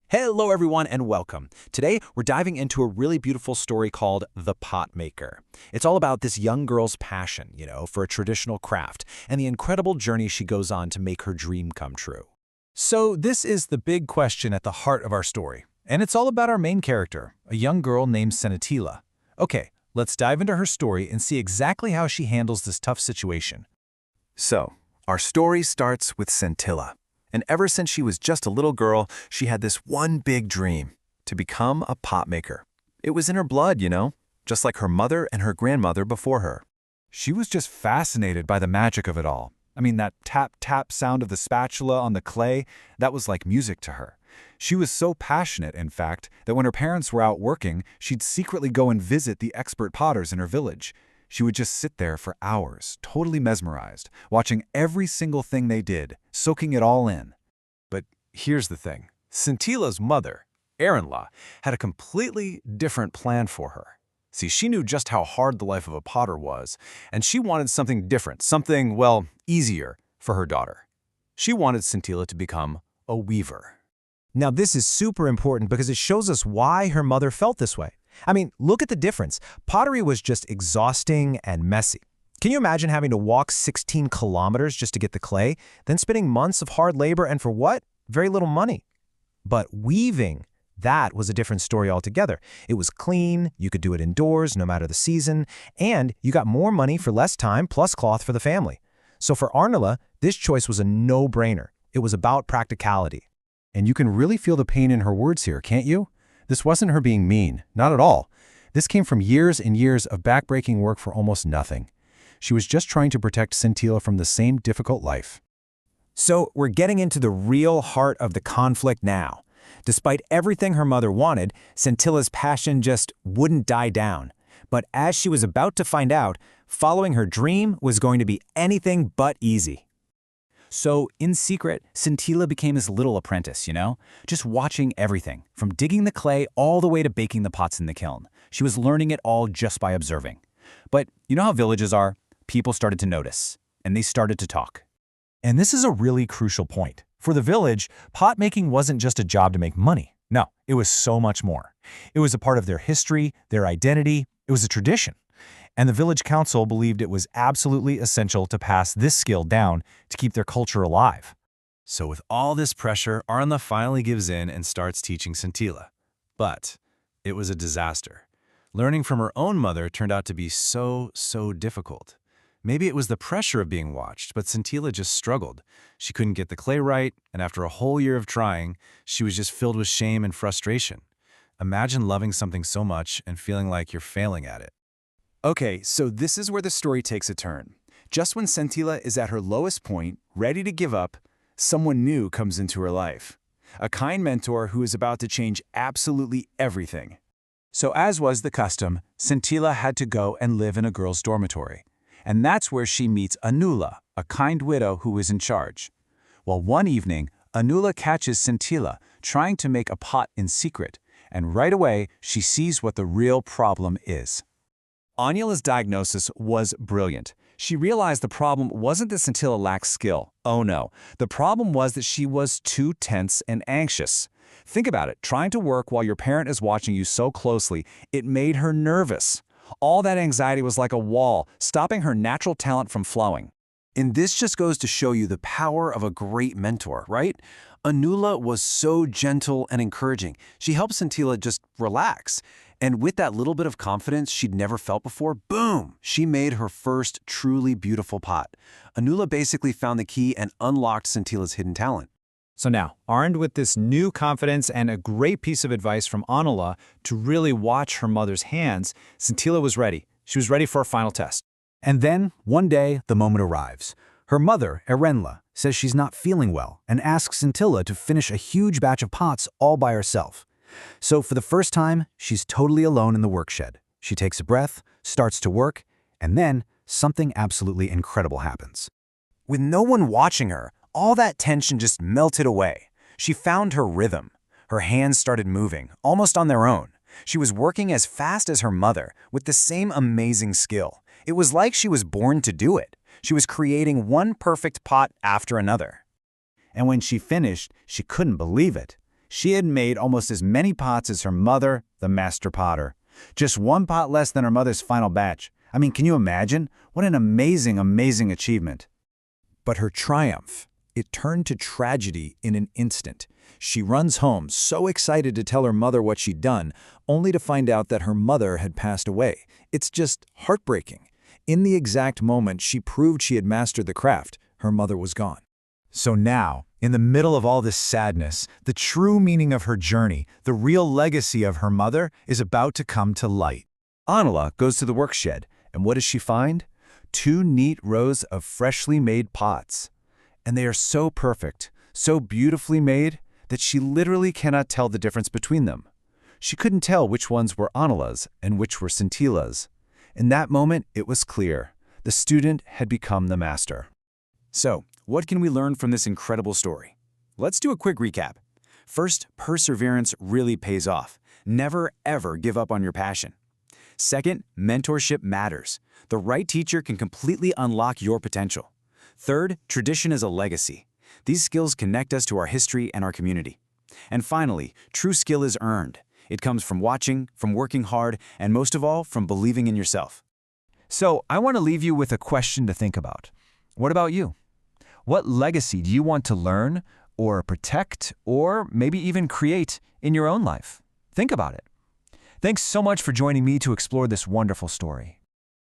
Hello, everyone, and welcome. Today, we're diving into a really beautiful story called The Pot Maker. It's all about this young girl's passion, for a traditional craft, and the incredible journey she goes on to make her dream come true. So, this is the big question at the heart of our story, and it's all about our main character, a young girl named Senatila. Okay, let's dive into her story and see exactly how she handles this tough situation. So, our story starts with Scintilla. And ever since she was just a little girl, she had this one big dream, to become a pot maker. It was in her blood, just like her mother and her grandmother before her. She was just fascinated by the magic of it all. I mean, that tap-tap sound of the spatula on the clay, that was like music to her. She was so passionate, in fact, that when her parents were out working, she'd secretly go and visit the expert potters in her village. She would just sit there for hours, totally mesmerized, watching every single thing they did, soaking it all in. But here's the thing. Scintilla's mother, Erinla, had a completely different plan for her. See, she knew just how hard the life of a potter was, and she wanted something different, something, well, easier for her daughter. She wanted Scintilla to become a weaver. Now, this is super important because it shows us why her mother felt this way. I mean, look at the difference. Pottery was just exhausting and messy. Can you imagine having to walk 16 kilometers just to get the clay, then spending months of hard labor and for what? Very little money. But weaving, that was a different story altogether. It was clean, you could do it indoors no matter the season, and you got more money for less time plus cloth for the family. So for Arnilla, this choice was a no-brainer. It was about practicality. And you can really feel the pain in her words here, can't you? This wasn't her being mean, not at all. This came from years and years of backbreaking work for almost nothing. She was just trying to protect Scintilla from the same difficult life. So we're getting into the real heart of the conflict now. Despite everything her mother wanted, Scintilla's passion just wouldn't die down. But as she was about to find out, following her dream was going to be anything but easy. So, in secret, Scintilla became this little apprentice, just watching everything, from digging the clay all the way to baking the pots in the kiln. She was learning it all just by observing. But you know how villages are? People started to notice, and they started to talk. And this is a really crucial point. For the village, pot making wasn't just a job to make money. No, it was so much more. It was a part of their history, their identity. It was a tradition. And the village council believed it was absolutely essential to pass this skill down to keep their culture alive. So with all this pressure, Arnla finally gives in and starts teaching Scintilla. But it was a disaster. Learning from her own mother turned out to be so difficult. Maybe it was the pressure of being watched, but Scintilla just struggled. She couldn't get the clay right, and after a whole year of trying, she was just filled with shame and frustration. Imagine loving something so much and feeling like you're failing at it. Okay, so this is where the story takes a turn. Just when Scintilla is at her lowest point, ready to give up, someone new comes into her life. A kind mentor who is about to change absolutely everything. So as was the custom, Scintilla had to go and live in a girl's dormitory. And that's where she meets Anula, a kind widow who is in charge. Well, one evening, Anula catches Scintilla trying to make a pot in secret, and right away she sees what the real problem is. Anula's diagnosis was brilliant. She realized the problem wasn't that Scintilla lacked skill. Oh no, the problem was that she was too tense and anxious. Think about it, trying to work while your parent is watching you so closely, it made her nervous. All that anxiety was like a wall, stopping her natural talent from flowing. And this just goes to show you the power of a great mentor, right? Anula was so gentle and encouraging. She helped Scintilla just relax. And with that little bit of confidence she'd never felt before, boom, she made her first truly beautiful pot. Anula basically found the key and unlocked Scintilla's hidden talent. So now, armed with this new confidence and a great piece of advice from Anula to really watch her mother's hands, Scintilla was ready. She was ready for a final test. And then, one day, the moment arrives. Her mother, Erinla, says she's not feeling well and asks Scintilla to finish a huge batch of pots all by herself. So for the first time, she's totally alone in the workshed. She takes a breath, starts to work, and then something absolutely incredible happens. With no one watching her, all that tension just melted away. She found her rhythm. Her hands started moving, almost on their own. She was working as fast as her mother, with the same amazing skill. It was like she was born to do it. She was creating one perfect pot after another. And when she finished, she couldn't believe it. She had made almost as many pots as her mother, the master potter. Just one pot less than her mother's final batch. I mean, can you imagine? What an amazing, amazing achievement. But her triumph, it turned to tragedy in an instant. She runs home, so excited to tell her mother what she'd done, only to find out that her mother had passed away. It's just heartbreaking. In the exact moment she proved she had mastered the craft, her mother was gone. So now, in the middle of all this sadness, the true meaning of her journey, the real legacy of her mother, is about to come to light. Anila goes to the workshed, and what does she find? 2 neat rows of freshly made pots. And they are so perfect, so beautifully made, that she literally cannot tell the difference between them. She couldn't tell which ones were Anila's and which were Scintilla's. In that moment, it was clear. The student had become the master. So, what can we learn from this incredible story? Let's do a quick recap. First, perseverance really pays off. Never, ever give up on your passion. Second, mentorship matters. The right teacher can completely unlock your potential. Third, tradition is a legacy. These skills connect us to our history and our community. And finally, true skill is earned. It comes from watching, from working hard, and most of all, from believing in yourself. So, I want to leave you with a question to think about. What about you? What legacy do you want to learn, or protect, or maybe even create in your own life? Think about it. Thanks so much for joining me to explore this wonderful story.